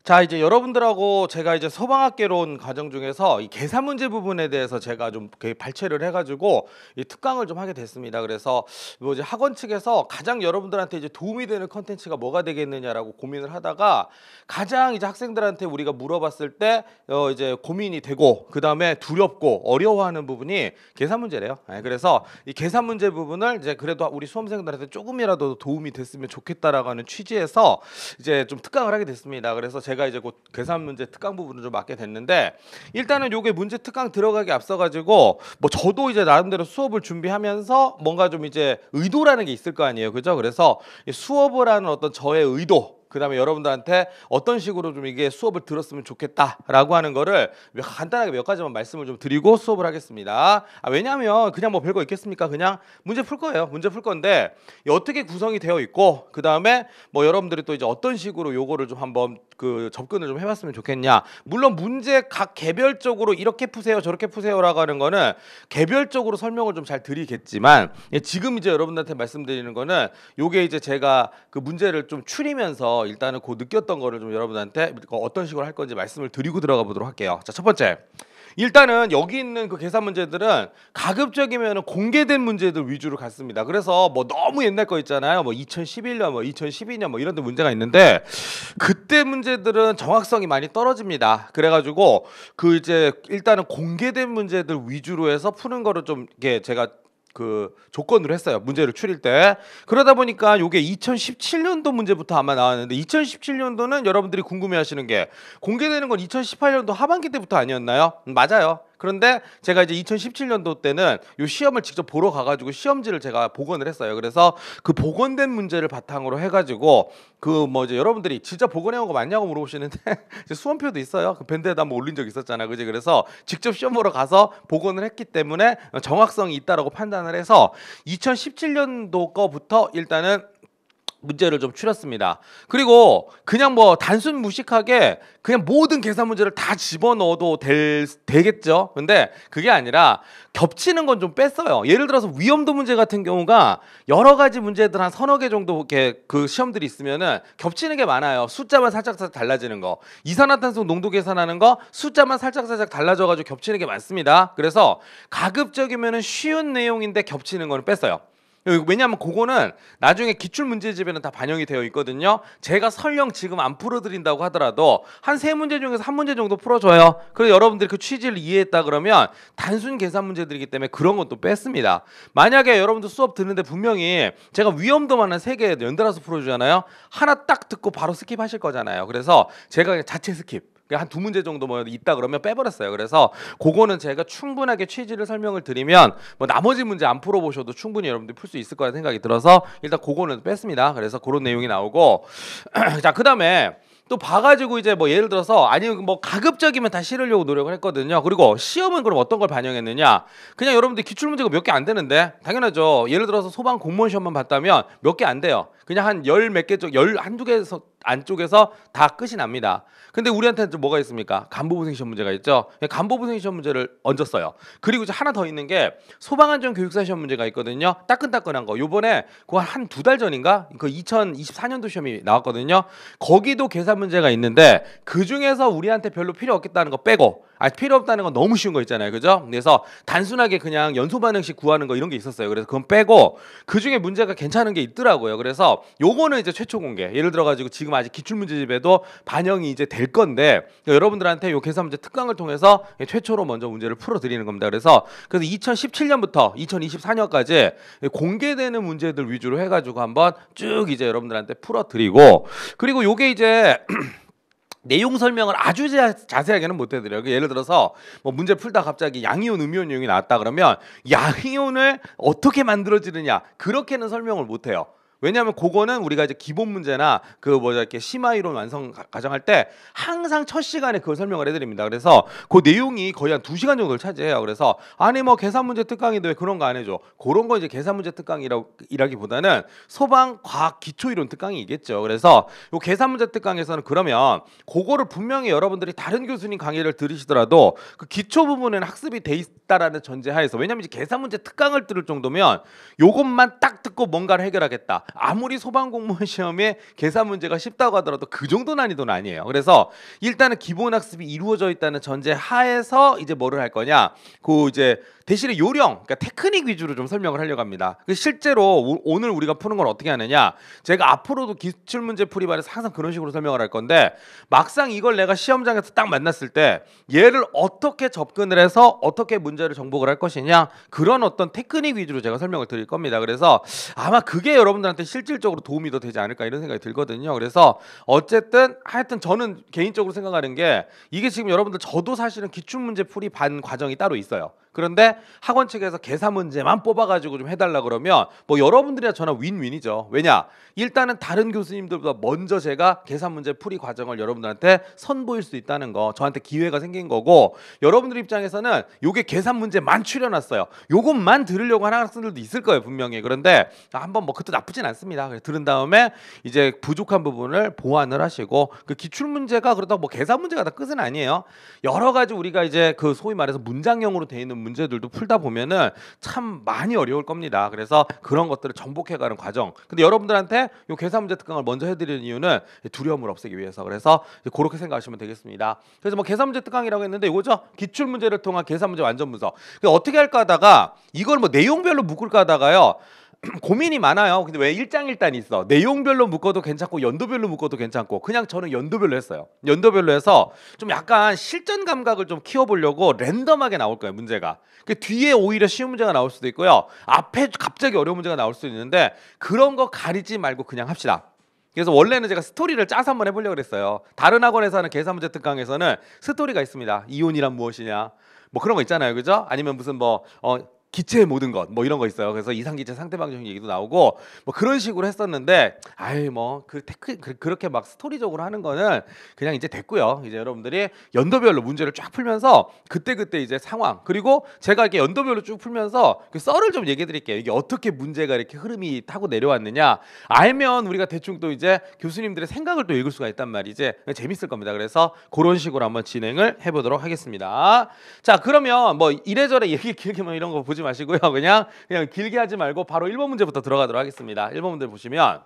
자, 이제 여러분들하고 제가 이제 소방학개론 과정 중에서 이 계산 문제 부분에 대해서 제가 좀 발췌를 해가지고 이 특강을 좀 하게 됐습니다. 그래서 뭐 이제 학원 측에서 가장 여러분들한테 이제 도움이 되는 컨텐츠가 뭐가 되겠느냐라고 고민을 하다가 가장 이제 학생들한테 우리가 물어봤을 때 이제 고민이 되고 그 다음에 두렵고 어려워하는 부분이 계산 문제래요. 그래서 이 계산 문제 부분을 이제 그래도 우리 수험생들한테 조금이라도 도움이 됐으면 좋겠다라고 하는 취지에서 이제 좀 특강을 하게 됐습니다. 그래서 제가 이제 곧 계산 문제 특강 부분을 좀 맡게 됐는데 일단은 요게 문제 특강 들어가기 앞서 가지고 뭐 저도 이제 나름대로 수업을 준비하면서 뭔가 좀 이제 의도라는 게 있을 거 아니에요. 그죠? 그래서 이 수업을 하는 어떤 저의 의도 그다음에 여러분들한테 어떤 식으로 좀 이게 수업을 들었으면 좋겠다라고 하는 거를 간단하게 몇 가지만 말씀을 좀 드리고 수업을 하겠습니다. 왜냐하면 그냥 뭐 별거 있겠습니까? 그냥 문제 풀 거예요. 문제 풀 건데 어떻게 구성이 되어 있고 그다음에 뭐 여러분들이 또 이제 어떤 식으로 요거를 좀 한번 그 접근을 좀 해봤으면 좋겠냐. 물론 문제 각 개별적으로 이렇게 푸세요 저렇게 푸세요라고 하는 거는 개별적으로 설명을 좀 잘 드리겠지만 지금 이제 여러분들한테 말씀드리는 거는 요게 이제 제가 그 문제를 좀 추리면서 일단은 그 느꼈던 거를 좀 여러분한테 어떤 식으로 할 건지 말씀을 드리고 들어가 보도록 할게요. 자, 첫 번째. 일단은 여기 있는 그 계산 문제들은 가급적이면 공개된 문제들 위주로 갔습니다. 그래서 뭐 너무 옛날 거 있잖아요. 뭐 2011년, 뭐 2012년 뭐 이런 데 문제가 있는데 그때 문제들은 정확성이 많이 떨어집니다. 그래가지고 그 이제 일단은 공개된 문제들 위주로 해서 푸는 거를 좀 이게 제가 그 조건으로 했어요. 문제를 추릴 때. 그러다 보니까 요게 2017년도 문제부터 아마 나왔는데 2017년도는 여러분들이 궁금해하시는 게 공개되는 건 2018년도 하반기 때부터 아니었나요? 맞아요. 그런데 제가 이제 2017년도 때는 요 시험을 직접 보러 가가지고 시험지를 제가 복원을 했어요. 그래서 그 복원된 문제를 바탕으로 해가지고 그 뭐 이제 여러분들이 진짜 복원해온 거 맞냐고 물어보시는데 수험표도 있어요. 그 밴드에다 한번 올린 적 있었잖아, 그지? 그래서 직접 시험 보러 가서 복원을 했기 때문에 정확성이 있다라고 판단을 해서 2017년도 거부터 일단은 문제를 좀 추렸습니다. 그리고 그냥 뭐 단순 무식하게 그냥 모든 계산 문제를 다 집어넣어도 되겠죠. 근데 그게 아니라 겹치는 건 좀 뺐어요. 예를 들어서 위험도 문제 같은 경우가 여러 가지 문제들 한 서너 개 정도 이렇게 그 시험들이 있으면은 겹치는 게 많아요. 숫자만 살짝 달라지는 거. 이산화탄소 농도 계산하는 거 숫자만 살짝 달라져 가지고 겹치는 게 많습니다. 그래서 가급적이면은 쉬운 내용인데 겹치는 거는 뺐어요. 왜냐하면 그거는 나중에 기출문제집에는 다 반영이 되어 있거든요. 제가 설령 지금 안 풀어드린다고 하더라도 한 세 문제 중에서 한 문제 정도 풀어줘요. 그래서 여러분들이 그 취지를 이해했다 그러면 단순 계산 문제들이기 때문에 그런 건 또 뺐습니다. 만약에 여러분들 수업 듣는데 분명히 제가 위험도만 한 세 개 연달아서 풀어주잖아요. 하나 딱 듣고 바로 스킵하실 거잖아요. 그래서 제가 그냥 자체 스킵. 한 두 문제 정도 뭐 있다 그러면 빼버렸어요. 그래서 그거는 제가 충분하게 취지를 설명을 드리면 뭐 나머지 문제 안 풀어보셔도 충분히 여러분들이 풀 수 있을 거라 생각이 들어서 일단 그거는 뺐습니다. 그래서 그런 내용이 나오고 자, 그다음에 또 봐가지고 이제 뭐 예를 들어서 아니면 뭐 가급적이면 다 실으려고 노력을 했거든요. 그리고 시험은 그럼 어떤 걸 반영했느냐? 그냥 여러분들 기출 문제가 몇 개 안 되는데 당연하죠. 예를 들어서 소방 공무원 시험만 봤다면 몇 개 안 돼요. 그냥 한 열 몇 개 쪽, 열 한두 개에서 안쪽에서 다 끝이 납니다. 근데 우리한테는 좀 뭐가 있습니까? 간부부생 시험 문제가 있죠. 간부부생 시험 문제를 얹었어요. 그리고 이제 하나 더 있는 게 소방안전교육사 시험 문제가 있거든요. 따끈따끈한 거. 요번에 그거 한 두 달 전인가? 그 2024년도 시험이 나왔거든요. 거기도 계산 문제가 있는데 그 중에서 우리한테 별로 필요 없겠다는 거 빼고 필요 없다는 건 너무 쉬운 거 있잖아요. 그죠? 그래서 단순하게 그냥 연소 반응식 구하는 거 이런 게 있었어요. 그래서 그건 빼고 그 중에 문제가 괜찮은 게 있더라고요. 그래서 요거는 이제 최초 공개. 예를 들어 가지고 지금 아직 기출 문제집에도 반영이 이제 될 건데 여러분들한테 요 계산 문제 특강을 통해서 최초로 먼저 문제를 풀어 드리는 겁니다. 그래서 2017년부터 2024년까지 공개되는 문제들 위주로 해 가지고 한번 쭉 이제 여러분들한테 풀어 드리고 그리고 요게 이제 내용 설명을 아주 자세하게는 못 해드려요. 예를 들어서 뭐 문제 풀다 갑자기 양이온, 음이온 내용이 나왔다 그러면 양이온을 어떻게 만들어지느냐 그렇게는 설명을 못 해요. 왜냐하면 그거는 우리가 이제 기본 문제나 그 뭐냐 이렇게 심화 이론 완성 과정할 때 항상 첫 시간에 그걸 설명을 해드립니다. 그래서 그 내용이 거의 한 2시간 정도를 차지해요. 그래서 아니 뭐 계산 문제 특강인데 왜 그런 거 안 해줘? 그런 거 이제 계산 문제 특강이라기보다는 소방 과학 기초 이론 특강이겠죠. 그래서 요 계산 문제 특강에서는 그러면 그거를 분명히 여러분들이 다른 교수님 강의를 들으시더라도 그 기초 부분은 학습이 돼 있다라는 전제하에서 왜냐면 이제 계산 문제 특강을 들을 정도면 요것만 딱 듣고 뭔가를 해결하겠다. 아무리 소방공무원 시험에 계산 문제가 쉽다고 하더라도 그 정도 난이도는 아니에요. 그래서 일단은 기본 학습이 이루어져 있다는 전제 하에서 이제 뭐를 할 거냐, 그 이제 대신에 요령, 그러니까 테크닉 위주로 좀 설명을 하려고 합니다. 실제로 오늘 우리가 푸는 건 어떻게 하느냐, 제가 앞으로도 기출문제 풀이반에서 항상 그런 식으로 설명을 할 건데, 막상 이걸 내가 시험장에서 딱 만났을 때 얘를 어떻게 접근을 해서 어떻게 문제를 정복을 할 것이냐, 그런 어떤 테크닉 위주로 제가 설명을 드릴 겁니다. 그래서 아마 그게 여러분들한테 실질적으로 도움이 더 되지 않을까 이런 생각이 들거든요. 그래서 어쨌든 하여튼 저는 개인적으로 생각하는 게, 이게 지금 여러분들, 저도 사실은 기출문제 풀이 반 과정이 따로 있어요. 그런데 학원 측에서 계산 문제만 뽑아가지고 좀 해달라 그러면 뭐 여러분들이나 저나 윈윈이죠. 왜냐? 일단은 다른 교수님들보다 먼저 제가 계산 문제 풀이 과정을 여러분들한테 선보일 수 있다는 거, 저한테 기회가 생긴 거고, 여러분들 입장에서는 요게 계산 문제만 추려놨어요. 요것만 들으려고 하는 학생들도 있을 거예요, 분명히. 그런데 한번 뭐 그것도 나쁘진 않습니다. 들은 다음에 이제 부족한 부분을 보완을 하시고, 그 기출 문제가 그렇다고 뭐 계산 문제가 다 끝은 아니에요. 여러 가지 우리가 이제 그 소위 말해서 문장형으로 돼 있는 문제들도 풀다 보면은 참 많이 어려울 겁니다. 그래서 그런 것들을 정복해가는 과정. 근데 여러분들한테 요 계산 문제 특강을 먼저 해드리는 이유는 두려움을 없애기 위해서. 그래서 그렇게 생각하시면 되겠습니다. 그래서 뭐 계산 문제 특강이라고 했는데 이거죠. 기출 문제를 통한 계산 문제 완전 분석. 어떻게 할까 하다가 이걸 뭐 내용별로 묶을까 하다가요, 고민이 많아요. 근데 왜 일장일단이 있어? 내용별로 묶어도 괜찮고 연도별로 묶어도 괜찮고, 그냥 저는 연도별로 했어요. 연도별로 해서 좀 약간 실전 감각을 좀 키워보려고 랜덤하게 나올 거예요, 문제가. 그 뒤에 오히려 쉬운 문제가 나올 수도 있고요, 앞에 갑자기 어려운 문제가 나올 수도 있는데, 그런 거 가리지 말고 그냥 합시다. 그래서 원래는 제가 스토리를 짜서 한번 해보려고 그랬어요. 다른 학원에서 하는 계산 문제 특강에서는 스토리가 있습니다. 이온이란 무엇이냐, 뭐 그런 거 있잖아요, 그죠? 아니면 무슨 기체의 모든 것, 뭐 이런 거 있어요. 그래서 이상기체 상대방정 얘기도 나오고 뭐 그런 식으로 했었는데, 그렇게 막 스토리적으로 하는 거는 그냥 이제 됐고요. 이제 여러분들이 연도별로 문제를 쫙 풀면서 그때 이제 상황, 그리고 제가 이렇게 연도별로 쭉 풀면서 그 썰을 좀 얘기해 드릴게요. 이게 어떻게 문제가 이렇게 흐름이 타고 내려왔느냐 알면 우리가 대충 또 이제 교수님들의 생각을 또 읽을 수가 있단 말이지. 재밌을 겁니다. 그래서 그런 식으로 한번 진행을 해보도록 하겠습니다. 자, 그러면 뭐 이래저래 얘기 길게 뭐 이런 거 보지 마시고요. 그냥 길게 하지 말고 바로 1번 문제부터 들어가도록 하겠습니다. 1번 문제 보시면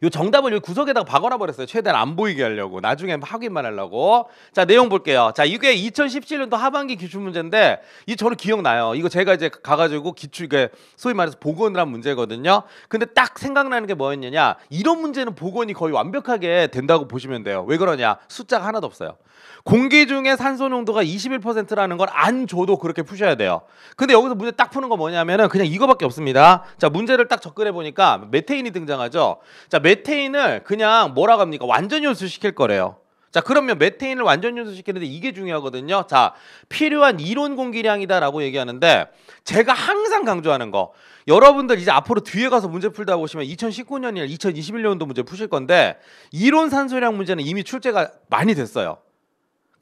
요 정답을 요 구석에다가 박아놔 버렸어요. 최대한 안 보이게 하려고, 나중에 확인만 하려고. 자, 내용 볼게요. 자, 이게 2017년도 하반기 기출 문제인데, 이 저는 기억나요. 이거 제가 이제 가가지고 기출, 소위 말해서 복원을 한 문제거든요. 근데 딱 생각나는 게 뭐였느냐, 이런 문제는 복원이 거의 완벽하게 된다고 보시면 돼요. 왜 그러냐, 숫자가 하나도 없어요. 공기 중에 산소 농도가 21%라는 걸 안 줘도 그렇게 푸셔야 돼요. 근데 여기서 문제 딱 푸는 거 뭐냐면은 그냥 이거밖에 없습니다. 자, 문제를 딱 접근해 보니까 메테인이 등장하죠. 자, 메테인을 그냥 뭐라고 합니까? 완전 연소시킬 거래요. 자, 그러면 메테인을 완전 연소시키는데 이게 중요하거든요. 자, 필요한 이론 공기량이다라고 얘기하는데, 제가 항상 강조하는 거, 여러분들 이제 앞으로 뒤에 가서 문제 풀다 보시면 2019년이나 2021년도 문제 푸실 건데, 이론 산소량 문제는 이미 출제가 많이 됐어요.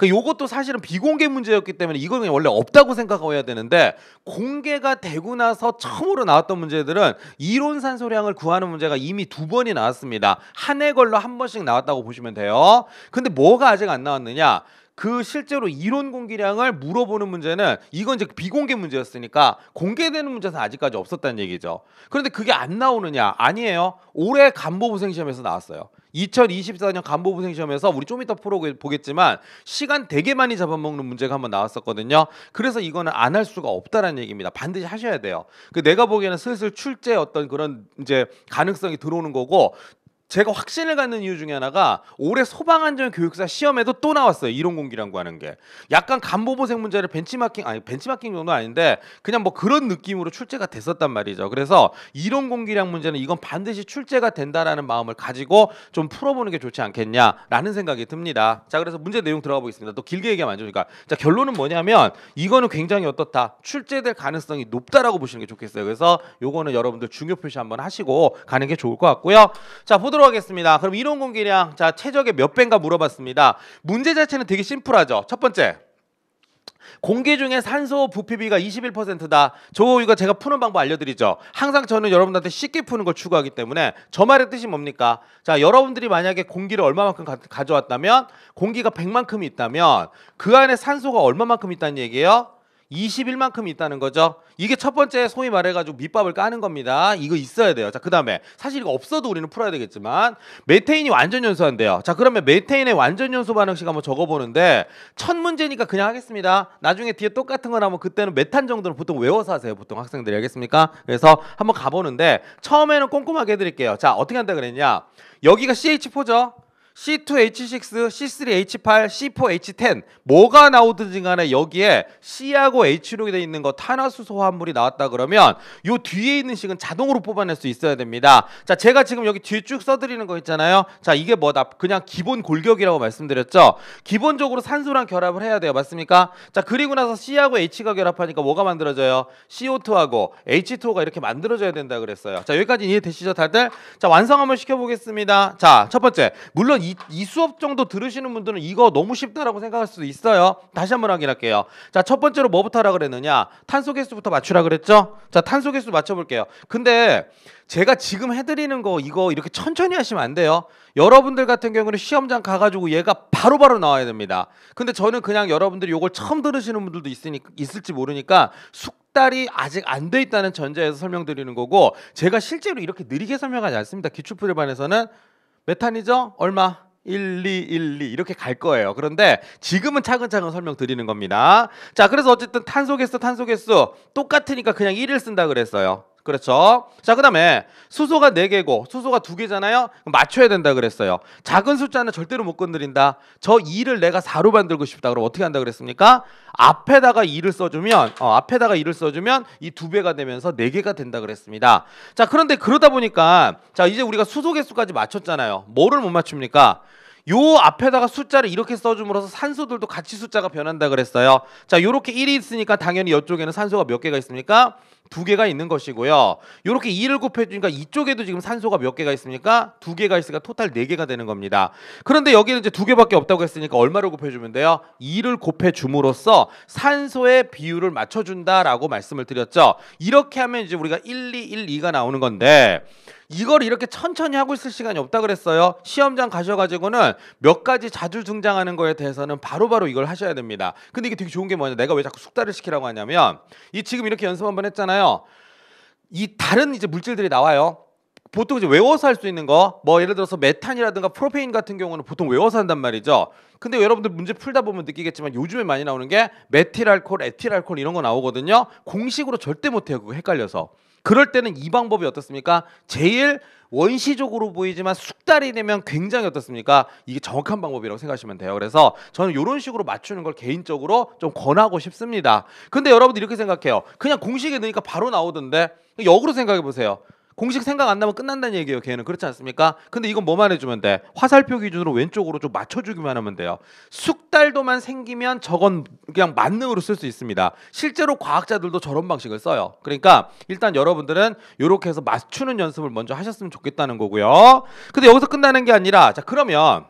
요것도 사실은 비공개 문제였기 때문에 이거는 원래 없다고 생각하고 해야 되는데, 공개가 되고 나서 처음으로 나왔던 문제들은 이론 산소량을 구하는 문제가 이미 2번이 나왔습니다. 한 해 걸러 한 번씩 나왔다고 보시면 돼요. 근데 뭐가 아직 안 나왔느냐, 그 실제로 이론 공기량을 물어보는 문제는 이건 이제 비공개 문제였으니까 공개되는 문제는 아직까지 없었다는 얘기죠. 그런데 그게 안 나오느냐? 아니에요. 올해 간보부생 시험에서 나왔어요. 2024년 간보부생 시험에서 우리 좀 이따 보겠지만 시간 되게 많이 잡아먹는 문제가 한번 나왔었거든요. 그래서 이거는 안 할 수가 없다라는 얘기입니다. 반드시 하셔야 돼요. 내가 보기에는 슬슬 출제 어떤 그런 이제 가능성이 들어오는 거고, 제가 확신을 갖는 이유 중에 하나가 올해 소방안전교육사 시험에도 또 나왔어요. 이론 공기량구 하는 게. 약간 간보부생 문제를 벤치마킹 정도는 아닌데 그냥 뭐 그런 느낌으로 출제가 됐었단 말이죠. 그래서 이론 공기량 문제는 이건 반드시 출제가 된다라는 마음을 가지고 좀 풀어보는 게 좋지 않겠냐라는 생각이 듭니다. 자, 그래서 문제 내용 들어가 보겠습니다. 또 길게 얘기하면 안 좋으니까. 자, 결론은 뭐냐면 이거는 굉장히 어떻다, 출제될 가능성이 높다라고 보시는 게 좋겠어요. 그래서 요거는 여러분들 중요 표시 한번 하시고 가는 게 좋을 것 같고요. 자, 보도록 하겠습니다. 그럼 이론 공기량, 자, 최적의 몇 배인가 물어봤습니다. 문제 자체는 되게 심플하죠. 첫 번째, 공기 중에 산소 부피비가 21%다. 이거 제가 푸는 방법 알려드리죠. 항상 저는 여러분들한테 쉽게 푸는 걸 추구하기 때문에. 저 말의 뜻이 뭡니까? 자, 여러분들이 만약에 공기를 얼마만큼 가져왔다면, 공기가 100만큼이 있다면 그 안에 산소가 얼마만큼 있다는 얘기예요? 21만큼 있다는 거죠. 이게 첫 번째 소위 말해가지고 밑밥을 까는 겁니다. 이거 있어야 돼요. 자, 그 다음에 사실 이거 없어도 우리는 풀어야 되겠지만 메테인이 완전 연소한대요. 자, 그러면 메테인의 완전 연소 반응식 한번 적어보는데 첫 문제니까 그냥 하겠습니다. 나중에 뒤에 똑같은 거 나오면 그때는 메탄 정도는 보통 외워서 하세요. 보통 학생들이 알겠습니까? 그래서 한번 가보는데 처음에는 꼼꼼하게 해드릴게요. 자, 어떻게 한다 그랬냐? 여기가 CH4죠. C2H6, C3H8, C4H10 뭐가 나오든지 간에 여기에 C하고 H로 되어 있는 거 탄화수소 화합물이 나왔다 그러면 요 뒤에 있는 식은 자동으로 뽑아낼 수 있어야 됩니다. 자, 제가 지금 여기 뒤에 쭉 써드리는 거 있잖아요. 자, 이게 뭐다? 그냥 기본 골격이라고 말씀드렸죠. 기본적으로 산소랑 결합을 해야 돼요. 맞습니까? 자, 그리고 나서 C하고 H가 결합하니까 뭐가 만들어져요? CO2하고 H2O가 이렇게 만들어져야 된다 그랬어요. 자, 여기까지 이해되시죠 다들? 자, 완성 한번 시켜보겠습니다. 자, 첫 번째 물론 이 수업 정도 들으시는 분들은 이거 너무 쉽다라고 생각할 수도 있어요. 다시 한번 확인할게요. 자, 첫 번째로 뭐부터 하라 그랬느냐? 탄소 개수부터 맞추라 그랬죠? 자, 탄소 개수 맞춰볼게요. 근데 제가 지금 해드리는 거 이거 이렇게 천천히 하시면 안 돼요. 여러분들 같은 경우는 시험장 가가지고 얘가 바로바로 나와야 됩니다. 근데 저는 그냥 여러분들이 이걸 처음 들으시는 분들도 있을지 모르니까 숙달이 아직 안 돼 있다는 전제에서 설명드리는 거고 제가 실제로 이렇게 느리게 설명하지 않습니다. 기출풀이반에서는 메탄이죠? 얼마? 1, 2, 1, 2 이렇게 갈 거예요. 그런데 지금은 차근차근 설명드리는 겁니다. 자, 그래서 어쨌든 탄소 개수 똑같으니까 그냥 1을 쓴다 그랬어요. 그렇죠? 자, 그 다음에 수소가 4개고 수소가 2개잖아요. 맞춰야 된다 그랬어요. 작은 숫자는 절대로 못 건드린다. 저 2를 내가 4로 만들고 싶다. 그럼 어떻게 한다 그랬습니까? 앞에다가 2를 써주면 이 2배가 되면서 4개가 된다 그랬습니다. 자, 그런데 그러다 보니까 자, 이제 우리가 수소 개수까지 맞췄잖아요. 뭐를 못 맞춥니까? 요 앞에다가 숫자를 이렇게 써줌으로써 산소들도 같이 숫자가 변한다 그랬어요. 자, 요렇게 1이 있으니까 당연히 이쪽에는 산소가 몇 개가 있습니까? 2개가 있는 것이고요. 요렇게 2를 곱해주니까 이쪽에도 지금 산소가 몇 개가 있습니까? 2개가 있으니까 토탈 4개가 되는 겁니다. 그런데 여기는 이제 2개밖에 없다고 했으니까 얼마를 곱해주면 돼요? 2를 곱해줌으로써 산소의 비율을 맞춰준다라고 말씀을 드렸죠. 이렇게 하면 이제 우리가 1, 2, 1, 2가 나오는 건데 이걸 이렇게 천천히 하고 있을 시간이 없다 그랬어요. 시험장 가셔가지고는 몇 가지 자주 등장하는 거에 대해서는 바로바로 이걸 하셔야 됩니다. 근데 이게 되게 좋은 게 뭐냐? 내가 왜 자꾸 숙달을 시키라고 하냐면 이 지금 이렇게 연습 한번 했잖아요. 이 다른 이제 물질들이 나와요. 보통 이제 외워서 할 수 있는 거, 뭐 예를 들어서 메탄이라든가 프로페인 같은 경우는 보통 외워서 한단 말이죠. 근데 여러분들 문제 풀다 보면 느끼겠지만 요즘에 많이 나오는 게 메틸알코올, 에틸알코올 이런 거 나오거든요. 공식으로 절대 못해요. 그거 헷갈려서. 그럴 때는 이 방법이 어떻습니까? 제일 원시적으로 보이지만 숙달이 되면 굉장히 어떻습니까? 이게 정확한 방법이라고 생각하시면 돼요. 그래서 저는 이런 식으로 맞추는 걸 개인적으로 좀 권하고 싶습니다. 근데 여러분들 이렇게 생각해요. 그냥 공식에 넣으니까 바로 나오던데 역으로 생각해 보세요. 공식 생각 안 나면 끝난다는 얘기예요. 걔는 그렇지 않습니까? 근데 이건 뭐만 해주면 돼? 화살표 기준으로 왼쪽으로 좀 맞춰주기만 하면 돼요. 숙달도만 생기면 저건 그냥 만능으로 쓸 수 있습니다. 실제로 과학자들도 저런 방식을 써요. 그러니까 일단 여러분들은 이렇게 해서 맞추는 연습을 먼저 하셨으면 좋겠다는 거고요. 근데 여기서 끝나는 게 아니라 자, 그러면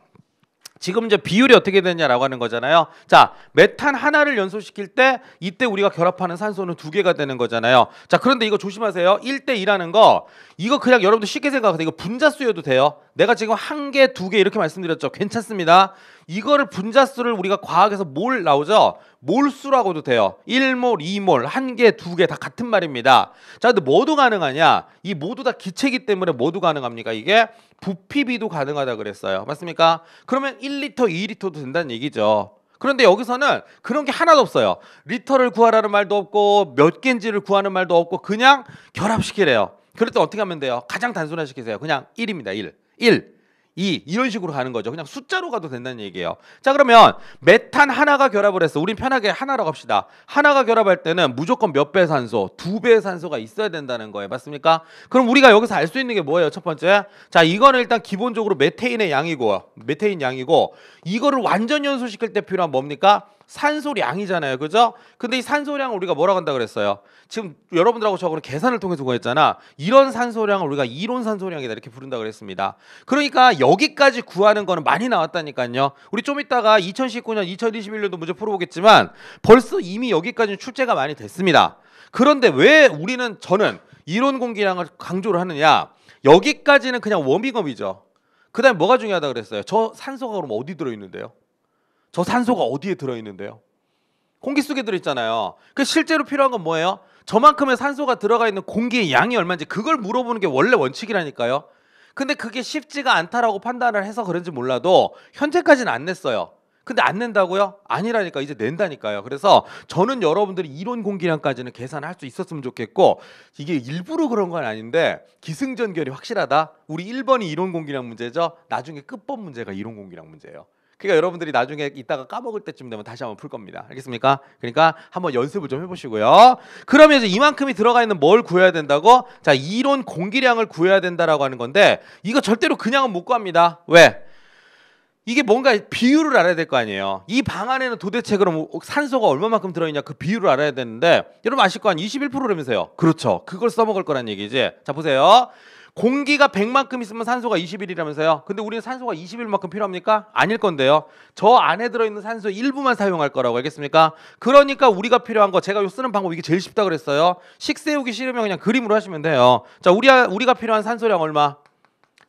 지금 이제 비율이 어떻게 되냐라고 하는 거잖아요. 자, 메탄 하나를 연소시킬 때 이때 우리가 결합하는 산소는 2개가 되는 거잖아요. 자, 그런데 이거 조심하세요. 1대2라는 거 이거 그냥 여러분들 쉽게 생각하세요. 이거 분자수여도 돼요. 내가 지금 1개, 2개 이렇게 말씀드렸죠. 괜찮습니다. 이거를 분자수를 우리가 과학에서 몰 나오죠. 몰수라고도 돼요. 1몰, 2몰, 1개, 2개 다 같은 말입니다. 자, 근데 뭐도 가능하냐? 이 모두 다 기체이기 때문에 뭐도 가능합니까? 이게 부피비도 가능하다 그랬어요. 맞습니까? 그러면 1리터, 2리터도 된다는 얘기죠. 그런데 여기서는 그런 게 하나도 없어요. 리터를 구하라는 말도 없고 몇 개인지를 구하는 말도 없고 그냥 결합시키래요. 그럴 때 어떻게 하면 돼요? 가장 단순화시키세요. 그냥 1입니다. 1. 2 이런 식으로 가는 거죠. 그냥 숫자로 가도 된다는 얘기예요. 자, 그러면 메탄 하나가 결합을 했어. 우린 편하게 하나라고 합시다. 하나가 결합할 때는 무조건 몇 배 산소, 2배의 산소가 있어야 된다는 거예요. 맞습니까? 그럼 우리가 여기서 알 수 있는 게 뭐예요? 첫 번째, 자, 이거는 일단 기본적으로 메테인 양이고 이거를 완전 연소시킬 때 필요한 뭡니까? 산소량이잖아요. 그죠? 근데 이 산소량을 우리가 뭐라고 한다 그랬어요? 지금 여러분들하고 저하고 계산을 통해서 구했잖아. 이런 산소량을 우리가 이론 산소량이다 이렇게 부른다 그랬습니다. 그러니까 여기까지 구하는 거는 많이 나왔다니까요. 우리 좀 이따가 2019년, 2021년도 문제 풀어보겠지만 벌써 이미 여기까지는 출제가 많이 됐습니다. 그런데 왜 저는 이론 공개량을 강조를 하느냐? 여기까지는 그냥 워밍업이죠. 그 다음에 뭐가 중요하다 그랬어요? 저 산소가 그럼 어디 들어있는데요? 저 산소가 어디에 들어있는데요? 공기 속에 들어있잖아요. 그 실제로 필요한 건 뭐예요? 저만큼의 산소가 들어가 있는 공기의 양이 얼마인지 그걸 물어보는 게 원래 원칙이라니까요. 근데 그게 쉽지가 않다라고 판단을 해서 그런지 몰라도 현재까지는 안 냈어요. 근데 안 낸다고요? 아니라니까. 이제 낸다니까요. 그래서 저는 여러분들이 이론 공기량까지는 계산할 수 있었으면 좋겠고, 이게 일부러 그런 건 아닌데 기승전결이 확실하다. 우리 1번이 이론 공기량 문제죠. 나중에 끝번 문제가 이론 공기량 문제예요. 그러니까 여러분들이 나중에 이따가 까먹을 때쯤 되면 다시 한번 풀 겁니다. 알겠습니까? 그러니까 한번 연습을 좀 해보시고요. 그러면 이제 이만큼이 들어가 있는 뭘 구해야 된다고? 자, 이론 공기량을 구해야 된다라고 하는 건데, 이거 절대로 그냥은 못 구합니다. 왜? 이게 뭔가 비율을 알아야 될 거 아니에요. 이 방 안에는 도대체 그럼 산소가 얼마만큼 들어있냐, 그 비율을 알아야 되는데, 여러분 아실 거 아니에요? 21%라면서요. 그렇죠. 그걸 써먹을 거란 얘기지. 자, 보세요. 공기가 100만큼 있으면 산소가 21이라면서요. 근데 우리는 산소가 21만큼 필요합니까? 아닐 건데요. 저 안에 들어있는 산소 일부만 사용할 거라고. 알겠습니까? 그러니까 우리가 필요한 거, 제가 요 쓰는 방법 이게 제일 쉽다 그랬어요. 식 세우기 싫으면 그냥 그림으로 하시면 돼요. 자, 우리가 필요한 산소량 얼마?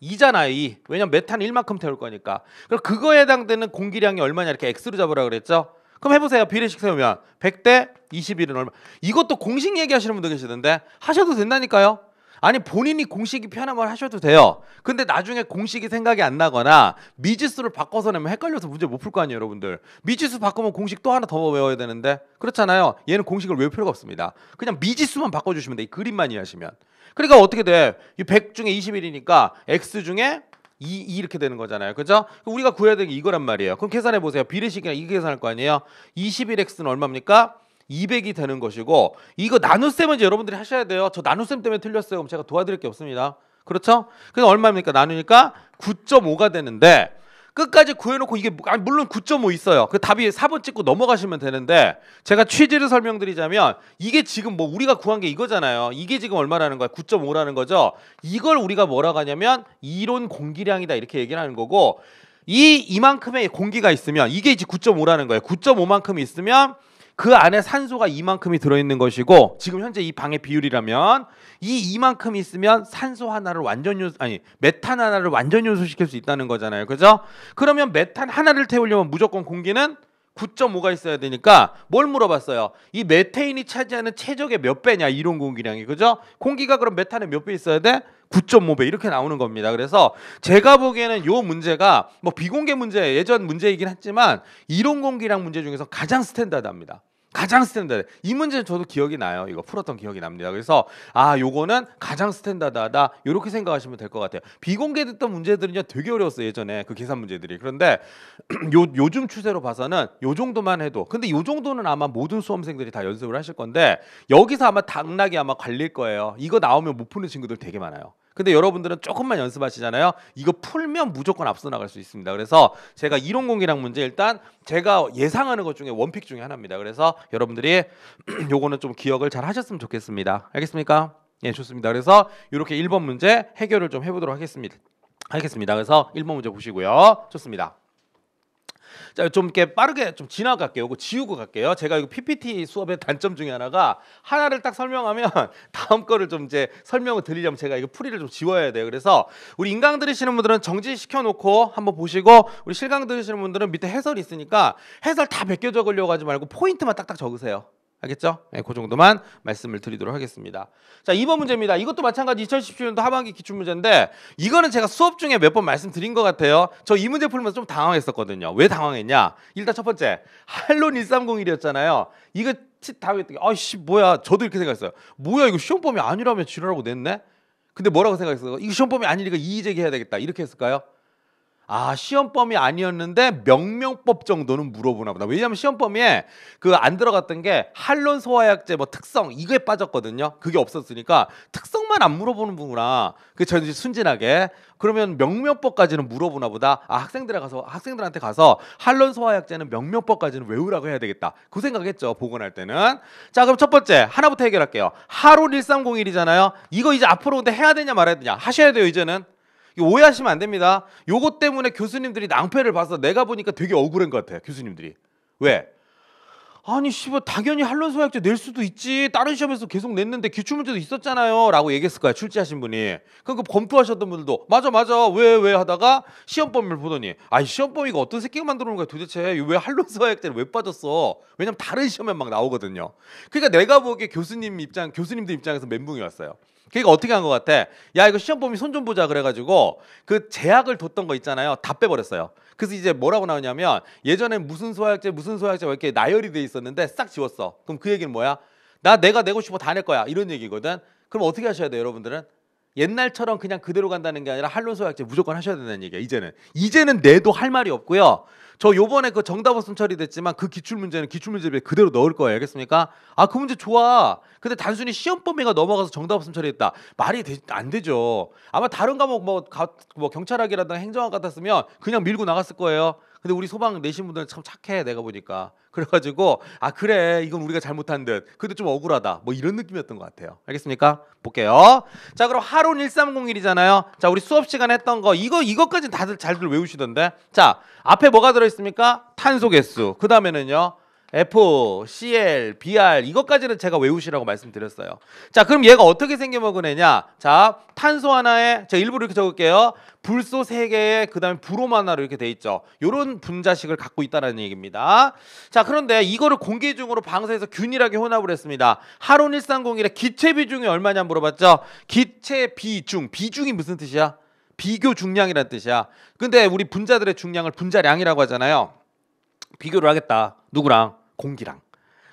2잖아요. 2. 왜냐면 메탄 1만큼 태울 거니까. 그럼 그거에 해당되는 공기량이 얼마냐 이렇게 X로 잡으라 그랬죠. 그럼 해보세요. 비례식 세우면 100대 21은 얼마? 이것도 공식 얘기하시는 분도 계시던데 하셔도 된다니까요. 아니 본인이 공식이 편하면 하셔도 돼요. 근데 나중에 공식이 생각이 안 나거나 미지수를 바꿔서 내면 헷갈려서 문제 못 풀 거 아니에요. 여러분들 미지수 바꾸면 공식 또 하나 더 외워야 되는데 그렇잖아요. 얘는 공식을 외울 필요가 없습니다. 그냥 미지수만 바꿔주시면 돼. 이 그림만 이해하시면. 그러니까 어떻게 돼? 이 100 중에 21이니까 X 중에 2 이렇게 되는 거잖아요. 그죠? 우리가 구해야 되는 게 이거란 말이에요. 그럼 계산해 보세요. 비례식이랑 이게 계산할 거 아니에요. 21X는 얼마입니까? 200이 되는 것이고, 이거 나눗셈은 이제 여러분들이 하셔야 돼요. 저 나눗셈 때문에 틀렸어요. 그럼 제가 도와드릴 게 없습니다. 그렇죠? 그래서 얼마입니까? 나누니까 9.5가 되는데, 끝까지 구해놓고 이게 물론 9.5 있어요. 그 답이 4번 찍고 넘어가시면 되는데, 제가 취지를 설명드리자면 이게 지금 뭐 우리가 구한 게 이거잖아요. 이게 지금 얼마라는 거야? 9.5라는 거죠. 이걸 우리가 뭐라고 하냐면 이론 공기량이다 이렇게 얘기를 하는 거고, 이만큼의 공기가 있으면 이게 이제 9.5라는 거예요. 9.5만큼이 있으면 그 안에 산소가 이만큼이 들어있는 것이고, 지금 현재 이 방의 비율이라면 이만큼 있으면 산소 하나를 메탄 하나를 완전 요소시킬 수 있다는 거잖아요. 그죠? 그러면 메탄 하나를 태우려면 무조건 공기는 9.5가 있어야 되니까 뭘 물어봤어요? 이 메테인이 차지하는 최적의 몇 배냐, 이론 공기량이. 그죠? 공기가 그럼 메탄의 몇 배 있어야 돼? 9.5배 이렇게 나오는 겁니다. 그래서 제가 보기에는 요 문제가 뭐 비공개 문제, 예전 문제이긴 했지만 이론 공기량 문제 중에서 가장 스탠다드합니다. 가장 스탠다드. 이 문제는 저도 기억이 나요. 이거 풀었던 기억이 납니다. 그래서 요거는 가장 스탠다드하다 이렇게 생각하시면 될 것 같아요. 비공개됐던 문제들은요 되게 어려웠어요. 예전에 그 계산 문제들이. 그런데 요즘 추세로 봐서는 요 정도만 해도, 근데 요 정도는 아마 모든 수험생들이 다 연습을 하실 건데 여기서 아마 당락이 아마 갈릴 거예요. 이거 나오면 못 푸는 친구들 되게 많아요. 근데 여러분들은 조금만 연습하시잖아요. 이거 풀면 무조건 앞서 나갈 수 있습니다. 그래서 제가 이론 공기량 문제 일단 제가 예상하는 것 중에 원픽 중에 하나입니다. 그래서 여러분들이 요거는 좀 기억을 잘 하셨으면 좋겠습니다. 알겠습니까? 예, 좋습니다. 그래서 이렇게 1번 문제 해결을 좀 해보도록 하겠습니다. 그래서 1번 문제 보시고요. 좋습니다. 자, 좀 이렇게 빠르게 좀 지나갈게요. 이거 지우고 갈게요. 제가 이거 PPT 수업의 단점 중에 하나를 딱 설명하면 다음 거를 좀 이제 설명을 드리려면 제가 이거 풀이를 좀 지워야 돼요. 그래서 우리 인강 들으시는 분들은 정지시켜 놓고 한번 보시고, 우리 실강 들으시는 분들은 밑에 해설이 있으니까 해설 다 베껴 적으려고 하지 말고 포인트만 딱딱 적으세요. 알겠죠? 네, 그 정도만 말씀을 드리도록 하겠습니다. 자, 2번 문제입니다. 이것도 마찬가지 2017년도 하반기 기출문제인데 이거는 제가 수업 중에 몇 번 말씀드린 것 같아요. 저 이 문제 풀면서 좀 당황했었거든요. 왜 당황했냐? 일단 첫 번째, 할론 1301이었잖아요. 이거 다음에 했더니 아이씨 뭐야, 저도 이렇게 생각했어요. 뭐야, 이거 시험 범위 아니라면 지랄하고 냈네? 근데 뭐라고 생각했어요? 이거 시험 범위 아니니까 이의 제기해야 되겠다 이렇게 했을까요? 시험 범위 아니었는데 명명법 정도는 물어보나 보다. 왜냐면 시험 범위에 그 안 들어갔던 게 할론 소화약제 뭐 특성 이거에 빠졌거든요. 그게 없었으니까 특성만 안 물어보는 거구나. 그 저는 이제 순진하게 그러면 명명법까지는 물어보나 보다. 학생들한테 가서 할론 소화약제는 명명법까지는 외우라고 해야 되겠다. 그 생각했죠. 보건할 때는. 자, 그럼 첫 번째 하나부터 해결할게요. 하론 1301이잖아요. 이거 이제 앞으로 근데 해야 되냐 말아야 되냐? 하셔야 돼요. 이제는. 이거 오해하시면 안 됩니다. 요것 때문에 교수님들이 낭패를 봐서 내가 보니까 되게 억울한 것 같아요. 교수님들이. 왜? 아니 씨발 당연히 한론소화약제 낼 수도 있지. 다른 시험에서 계속 냈는데 기출문제도 있었잖아요 라고 얘기했을 거야 출제하신 분이. 그럼 그 검토하셨던 분들도 맞아 왜 하다가 시험 범위를 보더니 아이 시험 범위가 어떤 새끼가 만들어 놓은 거야 도대체. 왜 한론소화약제를 왜 빠졌어. 왜냐면 다른 시험에 막 나오거든요. 그러니까 내가 보기에 교수님들 입장에서 멘붕이 왔어요. 그러니까 어떻게 한 것 같아. 야 이거 시험 범위 손 좀 보자 그래가지고 그 제약을 뒀던 거 있잖아요 다 빼버렸어요. 그래서 이제 뭐라고 나오냐면 예전에 무슨 소화약제 이렇게 나열이 돼 있었는데 싹 지웠어. 그럼 그 얘기는 뭐야? 내가 내고 싶어 다 낼 거야 이런 얘기거든. 그럼 어떻게 하셔야 돼요 여러분들은? 옛날처럼 그냥 그대로 간다는 게 아니라 한론소화약제 무조건 하셔야 된다는 얘기야. 이제는 내도 할 말이 없고요. 저 요번에 그 정답 없음 처리됐지만 그 기출문제집에 그대로 넣을 거예요. 알겠습니까? 아 그 문제 좋아. 근데 단순히 시험 범위가 넘어가서 정답 없음 처리했다. 안 되죠. 아마 다른 과목 뭐 경찰학이라든가 행정학 같았으면 그냥 밀고 나갔을 거예요. 근데 우리 소방 내신 분들은 참 착해 내가 보니까. 그래가지고 아 그래 이건 우리가 잘못한 듯. 근데 좀 억울하다. 뭐 이런 느낌이었던 것 같아요. 알겠습니까? 볼게요. 자 그럼 하론 1301이잖아요. 자 우리 수업 시간에 했던 거 이거까지는 다들 잘들 외우시던데. 자 앞에 뭐가 들어있습니까? 탄소 개수. 그 다음에는요. F, Cl, Br 이것까지는 제가 외우시라고 말씀드렸어요. 자 그럼 얘가 어떻게 생겨먹은 애냐. 자 탄소 하나에 제가 일부러 이렇게 적을게요. 불소 3개에 그 다음에 브롬 하나로 이렇게 돼 있죠. 요런 분자식을 갖고 있다는 얘기입니다. 자 그런데 이거를 공기 중으로 방사해서 균일하게 혼합을 했습니다. 하론 1301의 기체 비중이 얼마냐 물어봤죠. 기체 비중이 무슨 뜻이야? 비교 중량이란 뜻이야. 근데 우리 분자들의 중량을 분자량이라고 하잖아요. 비교를 하겠다. 누구랑?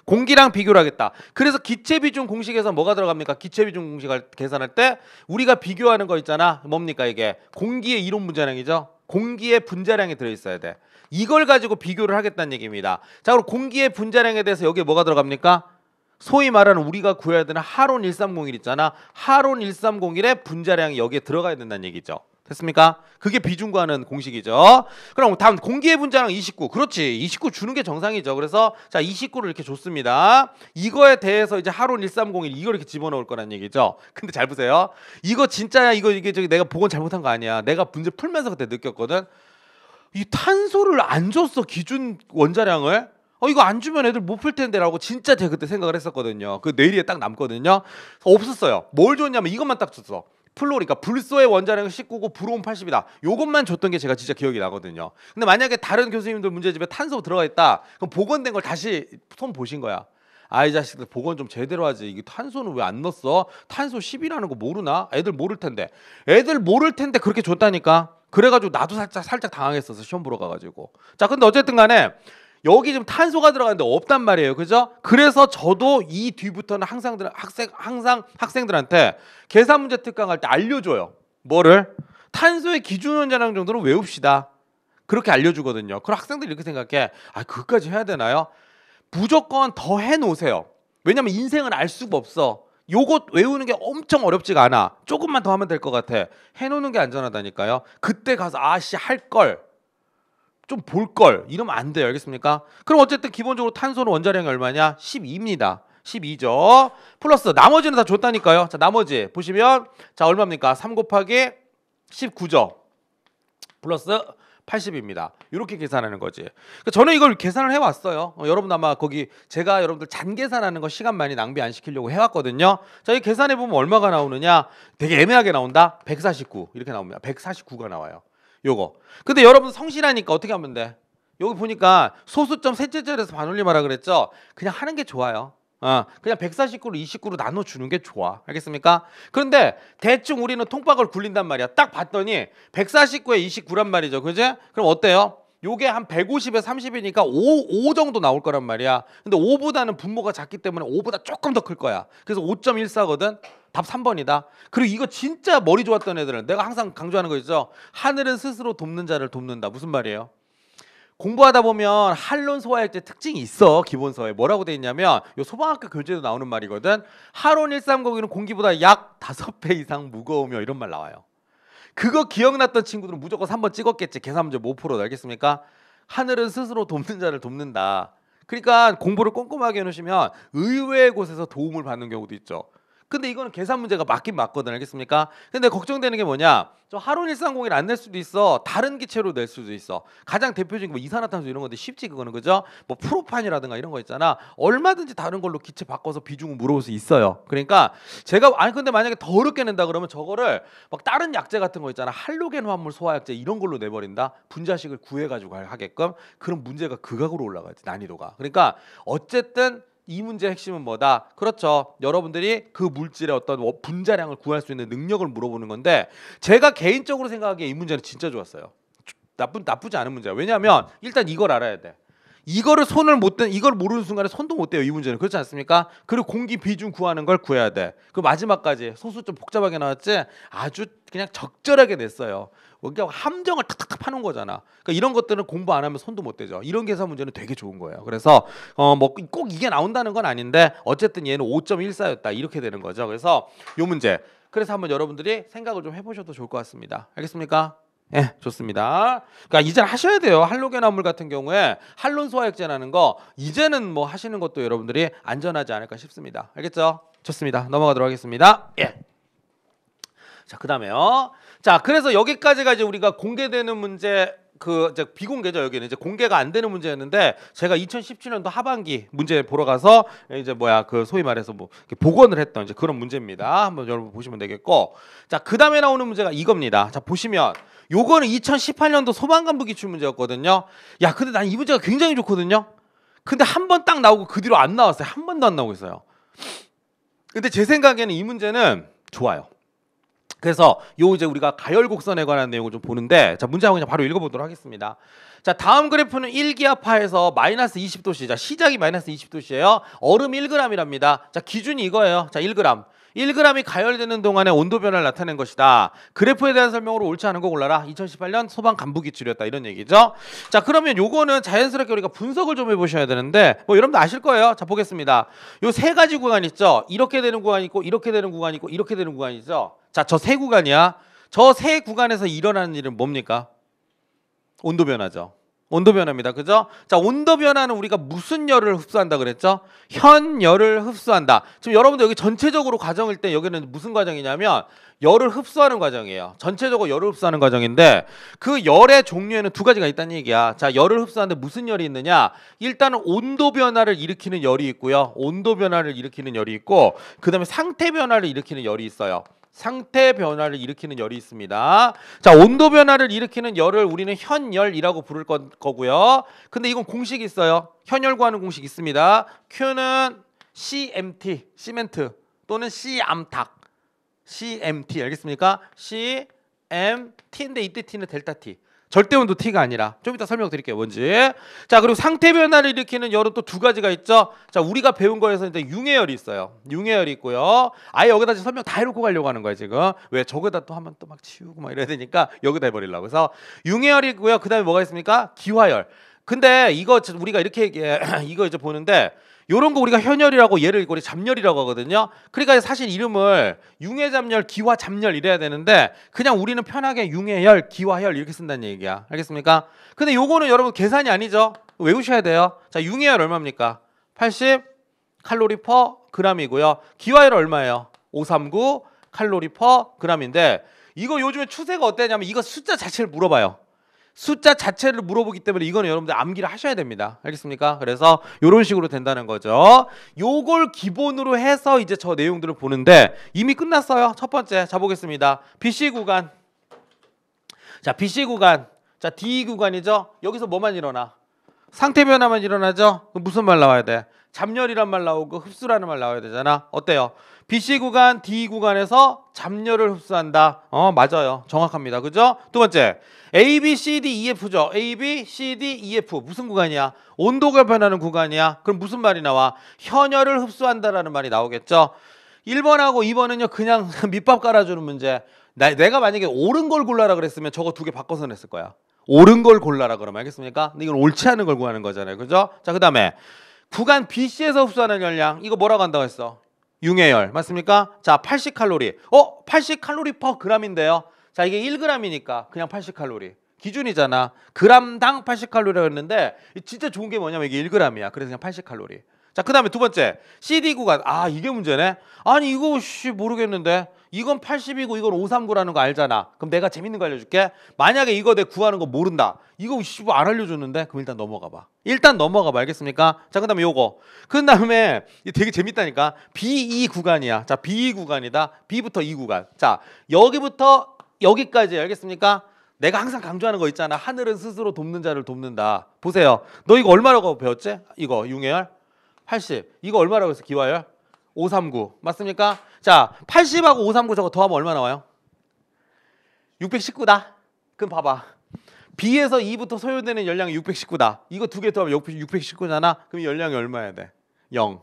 공기랑 비교를 하겠다. 그래서 기체비중 공식에서 뭐가 들어갑니까? 기체비중 공식을 계산할 때 우리가 비교하는 거 있잖아. 뭡니까 이게? 공기의 이론 분자량이죠. 공기의 분자량이 들어있어야 돼. 이걸 가지고 비교를 하겠다는 얘기입니다. 자 그럼 공기의 분자량에 대해서 여기에 뭐가 들어갑니까? 소위 말하는 우리가 구해야 되는 하론 1301 있잖아. 하론 1301의 분자량이 여기에 들어가야 된다는 얘기죠. 됐습니까? 그게 비중과는 공식이죠. 그럼 다음 공기의 분자량 29. 그렇지. 29 주는 게 정상이죠. 그래서 자 29를 이렇게 줬습니다. 이거에 대해서 이제 하론 1301 이걸 이렇게 집어넣을 거란 얘기죠. 근데 잘 보세요. 이거 진짜야. 이게 저기 내가 복원 잘못한 거 아니야. 내가 문제 풀면서 그때 느꼈거든. 이 탄소를 안 줬어. 기준 원자량을. 이거 안 주면 애들 못 풀 텐데라고 진짜 제가 그때 생각을 했었거든요. 그 뇌리에 딱 남거든요. 없었어요. 뭘 줬냐면 이것만 딱 줬어. 플로리가 불소의 원자량은 19고 브롬 80이다. 요것만 줬던 게 제가 진짜 기억이 나거든요. 근데 만약에 다른 교수님들 문제집에 탄소 들어가 있다. 그럼 복원된 걸 다시 손 보신 거야. 이 자식들 복원 좀 제대로 하지. 이게 탄소는 왜 안 넣었어? 탄소 10이라는 거 모르나? 애들 모를 텐데 그렇게 줬다니까. 그래가지고 나도 살짝 당황했었어. 시험 보러 가가지고. 자 근데 어쨌든 간에 여기 지금 탄소가 들어가는데 없단 말이에요. 그죠? 그래서 저도 이 뒤부터는 항상 학생들한테 계산 문제 특강할 때 알려줘요. 뭐를? 탄소의 기준 원자량 정도는 외웁시다. 그렇게 알려주거든요. 그럼 학생들이 이렇게 생각해. 그것까지 해야 되나요? 무조건 더 해놓으세요. 왜냐면 인생은 알 수가 없어. 요것 외우는 게 엄청 어렵지가 않아. 조금만 더 하면 될 것 같아. 해놓는 게 안전하다니까요. 그때 가서 할걸. 좀 볼 걸 이러면 안 돼요. 알겠습니까? 그럼 어쨌든 기본적으로 탄소는 원자량이 얼마냐? 12입니다. 12죠. 플러스 나머지는 다 줬다니까요. 자 나머지 보시면 자 얼마입니까? 3 곱하기 19죠. 플러스 80입니다. 이렇게 계산하는 거지. 그러니까 저는 이걸 계산을 해왔어요. 여러분 아마 거기 제가 여러분들 잔 계산하는 거 시간 많이 낭비 안 시키려고 해왔거든요. 자, 이 계산해 보면 얼마가 나오느냐? 되게 애매하게 나온다. 149 이렇게 나옵니다. 149가 나와요. 요거. 근데 여러분 성실하니까 어떻게 하면 돼? 여기 보니까 소수점 셋째 절에서 반올림하라 그랬죠? 그냥 하는 게 좋아요. 그냥 149를 29로 나눠주는 게 좋아. 알겠습니까? 그런데 대충 우리는 통박을 굴린단 말이야. 딱 봤더니 149에 29란 말이죠. 그지? 그럼 어때요? 요게 한 150에 30이니까 5 정도 나올 거란 말이야. 근데 5보다는 분모가 작기 때문에 5보다 조금 더 클 거야. 그래서 5.14거든. 답 3번이다. 그리고 이거 진짜 머리 좋았던 애들은 내가 항상 강조하는 거 있죠. 하늘은 스스로 돕는 자를 돕는다. 무슨 말이에요? 공부하다 보면 한론 소화약제 특징이 있어. 기본서에 뭐라고 돼 있냐면 요 소방학교 교재도 나오는 말이거든. 하론 1301은 공기보다 약 5배 이상 무거우며 이런 말 나와요. 그거 기억났던 친구들은 무조건 3번 찍었겠지. 계산 문제 못 풀어도. 알겠습니까? 하늘은 스스로 돕는 자를 돕는다. 그러니까 공부를 꼼꼼하게 해놓으시면 의외의 곳에서 도움을 받는 경우도 있죠. 근데 이거는 계산 문제가 맞긴 맞거든. 알겠습니까? 근데 걱정되는 게 뭐냐? 저 하론 130을 안 낼 수도 있어. 다른 기체로 낼 수도 있어. 가장 대표적인 뭐 이산화탄소 이런 건데 쉽지 그거는 그죠? 뭐 프로판이라든가 이런 거 있잖아. 얼마든지 다른 걸로 기체 바꿔서 비중을 물어볼 수 있어요. 그러니까 제가 아니 근데 만약에 더 어렵게 낸다 그러면 저거를 막 다른 약재 같은 거 있잖아. 할로겐 화합물 소화약재 이런 걸로 내버린다. 분자식을 구해가지고 하게끔 그런 문제가 극악으로 올라가지 난이도가. 그러니까 어쨌든 이 문제의 핵심은 뭐다? 그렇죠. 여러분들이 그 물질의 어떤 분자량을 구할 수 있는 능력을 물어보는 건데 제가 개인적으로 생각하기에 이 문제는 진짜 좋았어요. 나쁘지 않은 문제야. 왜냐하면 일단 이걸 알아야 돼. 이거를 손을 못 댄, 이걸 모르는 순간에 손도 못 대요. 이 문제는 그렇지 않습니까? 그리고 공기 비중 구하는 걸 구해야 돼. 그 마지막까지 소수 좀 복잡하게 나왔지 아주 그냥 적절하게 냈어요. 그러니까 함정을 탁탁탁 파는 거잖아. 그러니까 이런 것들은 공부 안 하면 손도 못 대죠. 이런 계산 문제는 되게 좋은 거예요. 그래서 뭐 꼭 이게 나온다는 건 아닌데 어쨌든 얘는 5.14였다 이렇게 되는 거죠. 그래서 요 문제. 그래서 한번 여러분들이 생각을 좀 해보셔도 좋을 것 같습니다. 알겠습니까? 예, 좋습니다. 그러니까 이제 하셔야 돼요. 할로겐 화물 같은 경우에 할론 소화액제라는 거 이제는 뭐 하시는 것도 여러분들이 안전하지 않을까 싶습니다. 알겠죠? 좋습니다. 넘어가도록 하겠습니다. 예. 자, 그다음에요. 자, 그래서 여기까지가 이제 우리가 공개되는 문제 그 이제 비공개죠. 여기는 이제 공개가 안 되는 문제였는데 제가 2017년도 하반기 문제 보러 가서 이제 그 소위 말해서 뭐 이렇게 복원을 했던 이제 그런 문제입니다. 한번 여러분 보시면 되겠고, 자, 그다음에 나오는 문제가 이겁니다. 자, 보시면 요거는 2018년도 소방관부 기출 문제였거든요. 야, 근데 난 이 문제가 굉장히 좋거든요. 근데 한 번 딱 나오고 그 뒤로 안 나왔어요. 한 번도 안 나오고 있어요. 근데 제 생각에는 이 문제는 좋아요. 그래서 요 이제 우리가 가열곡선에 관한 내용을 좀 보는데, 자, 문제 한번 그냥 바로 읽어보도록 하겠습니다. 자, 다음 그래프는 1기압파에서 마이너스 20도씨. 자, 시작이 마이너스 20도씨예요. 얼음 1g이랍니다. 자, 기준이 이거예요. 자, 1g. 1g이 가열되는 동안에 온도 변화를 나타낸 것이다. 그래프에 대한 설명으로 옳지 않은 거 골라라. 2018년 소방 간부 기출이었다. 이런 얘기죠. 자, 그러면 요거는 자연스럽게 우리가 분석을 좀 해보셔야 되는데, 뭐 여러분들 아실 거예요. 자, 보겠습니다. 요 세 가지 구간 있죠. 이렇게 되는 구간이 있고, 이렇게 되는 구간이 있고, 이렇게 되는 구간이 있죠. 자, 저 세 구간이야. 저 세 구간에서 일어나는 일은 뭡니까? 온도 변화죠. 온도 변화입니다. 그죠? 자, 온도 변화는 우리가 무슨 열을 흡수한다 그랬죠? 현열을 흡수한다. 지금 여러분들 여기 전체적으로 과정일 때 여기는 무슨 과정이냐면 열을 흡수하는 과정이에요. 전체적으로 열을 흡수하는 과정인데 그 열의 종류에는 두 가지가 있다는 얘기야. 자, 열을 흡수하는데 무슨 열이 있느냐? 일단은 온도 변화를 일으키는 열이 있고요. 온도 변화를 일으키는 열이 있고, 그 다음에 상태 변화를 일으키는 열이 있어요. 상태 변화를 일으키는 열이 있습니다. 자, 온도 변화를 일으키는 열을 우리는 현열이라고 부를 거고요. 근데 이건 공식이 있어요. 현열 구하는 공식 있습니다. Q는 CMT, 시멘트 또는 C암탁, CMT 알겠습니까? CMT인데 이때 T는 델타 T. 절대 온도 T가 아니라 좀 이따 설명드릴게요. 뭔지. 자, 그리고 상태 변화를 일으키는 열은 또 두 가지가 있죠. 자, 우리가 배운 거에서 이제 융해열이 있어요. 융해열이 있고요. 아예 여기다 지금 설명 다 해놓고 가려고 하는 거예요 지금. 왜 저거다 또 하면 또 막 치우고 막 이래야 되니까 여기다 해버리려고. 그래서 융해열이고요. 그 다음에 뭐가 있습니까? 기화열. 근데 이거 우리가 이렇게 얘기해. 이거 이제 보는데 요런 거 우리가 현열이라고 얘를 우리 잡열이라고 하거든요. 그러니까 사실 이름을 융해잡열, 기화잡열 이래야 되는데 그냥 우리는 편하게 융해열, 기화열 이렇게 쓴다는 얘기야. 알겠습니까? 근데 요거는 여러분 계산이 아니죠. 외우셔야 돼요. 자, 융해열 얼마입니까? 80 칼로리 퍼 그램이고요. 기화열 얼마예요? 539 칼로리 퍼 그램인데 이거 요즘에 추세가 어때냐면 이거 숫자 자체를 물어봐요. 숫자 자체를 물어보기 때문에 이거는 여러분들 암기를 하셔야 됩니다. 알겠습니까? 그래서 이런 식으로 된다는 거죠. 요걸 기본으로 해서 이제 저 내용들을 보는데 이미 끝났어요. 첫 번째 자 보겠습니다. BC 구간. 자, BC 구간. 자, D 구간이죠. 여기서 뭐만 일어나? 상태 변화만 일어나죠. 그럼 무슨 말 나와야 돼? 잡열이란 말 나오고 흡수라는 말 나와야 되잖아. 어때요? BC 구간, D 구간에서 잡열을 흡수한다. 맞아요. 정확합니다. 그죠? 두 번째. A, B, C, D, E, F죠. A, B, C, D, E, F. 무슨 구간이야? 온도가 변하는 구간이야. 그럼 무슨 말이 나와? 현열을 흡수한다라는 말이 나오겠죠. 1번하고 2번은요. 그냥 밑밥 깔아주는 문제. 내가 만약에 옳은 걸 골라라 그랬으면 저거 두 개 바꿔서 냈을 거야. 옳은 걸 골라라 그러면 알겠습니까? 근데 이건 옳지 않은 걸 구하는 거잖아요. 그죠? 자, 그 다음에 구간 BC에서 흡수하는 열량. 이거 뭐라고 한다고 했어? 융해열. 맞습니까? 자, 80칼로리. 80칼로리 퍼 그램인데요. 자, 이게 1g이니까 그냥 80칼로리. 기준이잖아. 그램당 80칼로리라고 했는데 진짜 좋은 게 뭐냐면 이게 1g이야. 그래서 그냥 80칼로리. 자, 그 다음에 두 번째 CD 구간. 아, 이게 문제네. 아니 이거 모르겠는데 이건 80이고 이건 539라는 거 알잖아. 그럼 내가 재밌는 거 알려줄게. 만약에 이거 내 구하는 거 모른다. 이거 안 알려줬는데 그럼 일단 넘어가 봐. 일단 넘어가 봐. 알겠습니까? 자, 그 다음에 요거. 그 다음에 되게 재밌다니까. B2 구간이야. 자, B2 구간이다. B부터 E 구간. 자, 여기부터 여기까지. 알겠습니까? 내가 항상 강조하는 거 있잖아. 하늘은 스스로 돕는 자를 돕는다. 보세요. 너 이거 얼마라고 배웠지? 이거 융해열 80. 이거 얼마라고 했어? 기화열 539. 맞습니까? 자, 80하고 539 저거 더하면 얼마 나와요? 619다. 그럼 봐봐. B에서 E부터 소요되는 열량이 619다. 이거 두 개 더하면 619잖아. 그럼 열량이 얼마여야 돼? 0.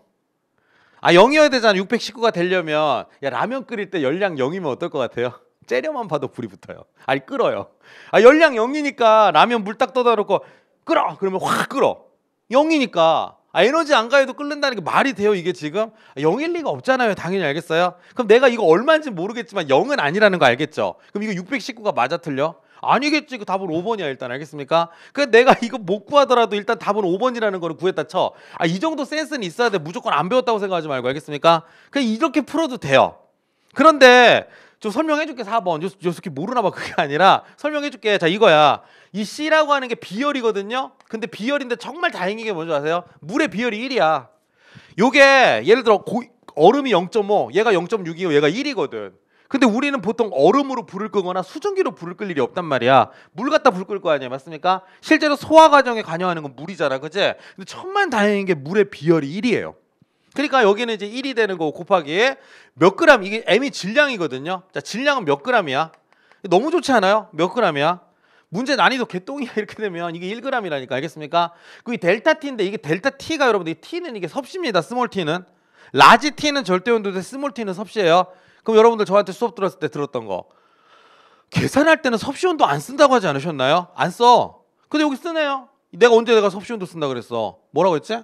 아, 0이어야 되잖아. 619가 되려면. 야, 라면 끓일 때 열량 0이면 어떨 것 같아요? 째려만 봐도 불이 붙어요. 아니, 끓어요. 아, 열량 0이니까 라면 물 딱 떠다 놓고 끓어. 그러면 확 끓어. 0이니까. 아, 에너지 안 가해도 끓는다는 게 말이 돼요, 이게 지금? 0일 리가 없잖아요. 당연히 알겠어요? 그럼 내가 이거 얼마인지 모르겠지만 0은 아니라는 거 알겠죠? 그럼 이거 619가 맞아 틀려? 아니겠지. 그 답은 5번이야. 일단 알겠습니까? 그 내가 이거 못 구하더라도 일단 답은 5번이라는 거를 구했다 쳐. 아, 이 정도 센스는 있어야 돼. 무조건 안 배웠다고 생각하지 말고. 알겠습니까? 그냥 이렇게 풀어도 돼요. 그런데 좀 설명해줄게. 4번. 요 새끼 모르나 봐. 그게 아니라 설명해줄게. 자, 이거야. 이 C라고 하는 게 비열이거든요. 근데 비열인데 정말 다행인 게 뭔지 아세요? 물의 비열이 1이야. 요게 예를 들어 얼음이 0.5, 얘가 0.6이고 얘가 1이거든. 근데 우리는 보통 얼음으로 불을 끄거나 수증기로 불을 끌 일이 없단 말이야. 물 갖다 불 끌 거 아니야. 맞습니까? 실제로 소화 과정에 관여하는 건 물이잖아. 그치? 근데 천만 다행인 게 물의 비열이 1이에요. 그러니까 여기는 이제 1이 되는 거 곱하기 몇 그램, 이게 M이 질량이거든요. 자, 질량은 몇 그램이야? 너무 좋지 않아요? 몇 그램이야? 문제 난이도 개똥이야. 이렇게 되면 이게 1g이라니까. 알겠습니까? 그게 델타 T인데 이게 델타 T가 여러분들 T는 이게 섭씨입니다. 스몰 T는. 라지 T는 절대 온도인데 스몰 T는 섭씨예요. 그럼 여러분들 저한테 수업 들었을 때 들었던 거. 계산할 때는 섭씨 온도 안 쓴다고 하지 않으셨나요? 안 써. 근데 여기 쓰네요. 내가 섭씨 온도 쓴다 그랬어. 뭐라고 했지?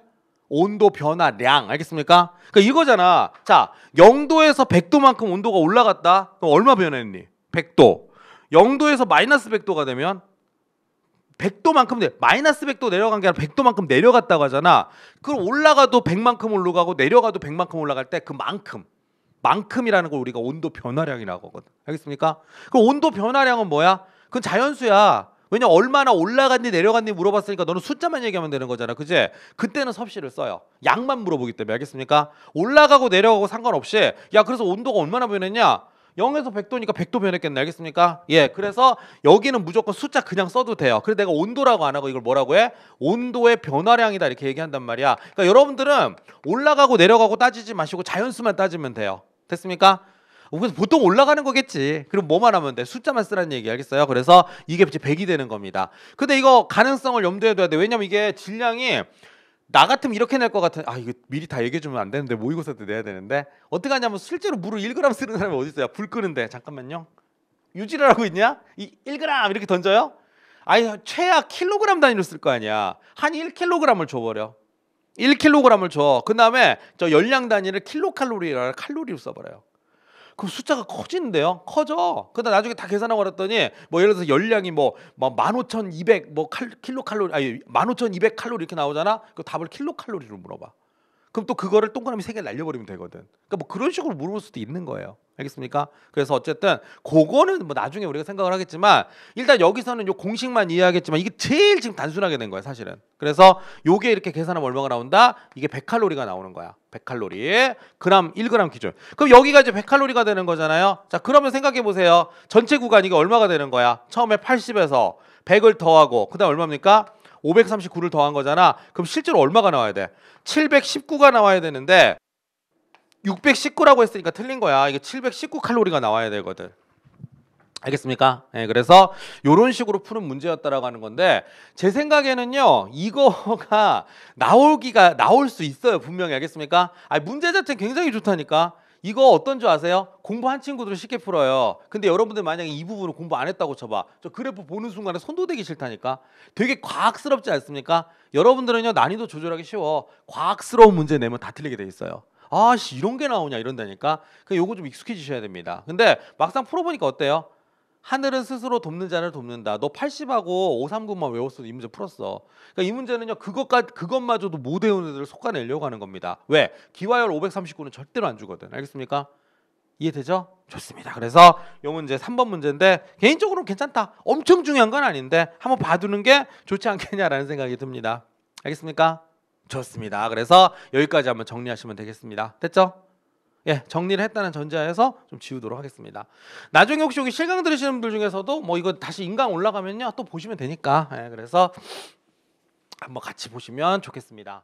온도 변화량. 알겠습니까? 그러니까 이거잖아. 자, 0도에서 100도만큼 온도가 올라갔다. 그럼 얼마 변했니? 100도. 0도에서 마이너스 100도가 되면 100도만큼 마이너스 100도 내려간 게 아니라 100도만큼 내려갔다고 하잖아. 그럼 올라가도 100만큼 올라가고 내려가도 100만큼 올라갈 때 만큼이라는 걸 우리가 온도 변화량이라고 하거든. 알겠습니까? 그럼 온도 변화량은 뭐야? 그건 자연수야. 왜냐, 얼마나 올라갔니 내려갔니 물어봤으니까 너는 숫자만 얘기하면 되는 거잖아. 그지? 그때는 섭씨를 써요. 양만 물어보기 때문에. 알겠습니까? 올라가고 내려가고 상관없이 야, 그래서 온도가 얼마나 변했냐? 0에서 100도니까 100도 변했겠네. 알겠습니까? 예, 그래서 여기는 무조건 숫자 그냥 써도 돼요. 그래서 내가 온도라고 안 하고 이걸 뭐라고 해? 온도의 변화량이다 이렇게 얘기한단 말이야. 그러니까 여러분들은 올라가고 내려가고 따지지 마시고 자연수만 따지면 돼요. 됐습니까? 그래서 보통 올라가는 거겠지. 그럼 뭐만 하면 돼? 숫자만 쓰라는 얘기. 알겠어요? 그래서 이게 이제 100이 되는 겁니다. 근데 이거 가능성을 염두에 둬야 돼. 왜냐면 이게 질량이 나 같으면 이렇게 낼 것 같은. 아, 이거 미리 다 얘기해주면 안 되는데 모의고사 때 내야 되는데 어떻게 하냐면 실제로 물을 1g 쓰는 사람이 어디 있어요? 불 끄는데. 잠깐만요. 유지를 하고 있냐? 이 1g 이렇게 던져요? 아니, 최악 킬로그램 단위로 쓸 거 아니야. 한 1kg을 줘버려. 1kg을 줘. 그 다음에 저 열량 단위를 킬로칼로리라 칼로리로 써버려요. 그럼 숫자가 커지는데요? 커져. 근데 나중에 다 계산하고 그랬더니 뭐 예를 들어서 열량이 뭐 15,200 뭐 킬로칼로리, 아니 15,200 칼로리 이렇게 나오잖아. 그 답을 킬로칼로리로 물어봐. 그럼 또 그거를 동그라미 3개 날려버리면 되거든. 그러니까 뭐 그런 식으로 물어볼 수도 있는 거예요. 알겠습니까? 그래서 어쨌든 그거는 뭐 나중에 우리가 생각을 하겠지만 일단 여기서는 요 공식만 이해하겠지만 이게 제일 지금 단순하게 된 거야 사실은. 그래서 요게 이렇게 계산하면 얼마가 나온다? 이게 100칼로리가 나오는 거야. 100칼로리 그램 1g 기준. 그럼 여기가 이제 100칼로리가 되는 거잖아요. 자, 그러면 생각해 보세요. 전체 구간 이게 얼마가 되는 거야? 처음에 80에서 100을 더하고 그다음 얼마입니까? 539를 더한 거잖아. 그럼 실제로 얼마가 나와야 돼? 719가 나와야 되는데 619라고 했으니까 틀린 거야. 이게 719 칼로리가 나와야 되거든. 알겠습니까? 네, 그래서 이런 식으로 푸는 문제였다라고 하는 건데 제 생각에는요 이거가 나올 수 있어요. 분명히. 알겠습니까? 아니, 문제 자체는 굉장히 좋다니까. 이거 어떤 줄 아세요? 공부한 친구들은 쉽게 풀어요. 근데 여러분들 만약에 이 부분을 공부 안 했다고 쳐봐. 저 그래프 보는 순간에 손도 대기 싫다니까. 되게 과학스럽지 않습니까? 여러분들은요 난이도 조절하기 쉬워. 과학스러운 문제 내면 다 틀리게 돼 있어요. 아씨 이런 게 나오냐 이런다니까. 그 요거 좀 익숙해지셔야 됩니다. 근데 막상 풀어보니까 어때요? 하늘은 스스로 돕는 자를 돕는다. 너 80하고 539만 외웠어도 이 문제 풀었어. 그러니까 이 문제는요. 그것마저도 못 외우는 애들을 속아내려고 하는 겁니다. 왜? 기와열 539는 절대로 안 주거든. 알겠습니까? 이해되죠? 좋습니다. 그래서 이 문제 3번 문제인데 개인적으로 괜찮다. 엄청 중요한 건 아닌데 한번 봐두는 게 좋지 않겠냐라는 생각이 듭니다. 알겠습니까? 좋습니다. 그래서 여기까지 한번 정리하시면 되겠습니다. 됐죠? 예, 정리를 했다는 전제하에서 좀 지우도록 하겠습니다. 나중에 혹시 여기 실강 들으시는 분들 중에서도 뭐 이거 다시 인강 올라가면요 또 보시면 되니까. 예, 그래서 한번 같이 보시면 좋겠습니다.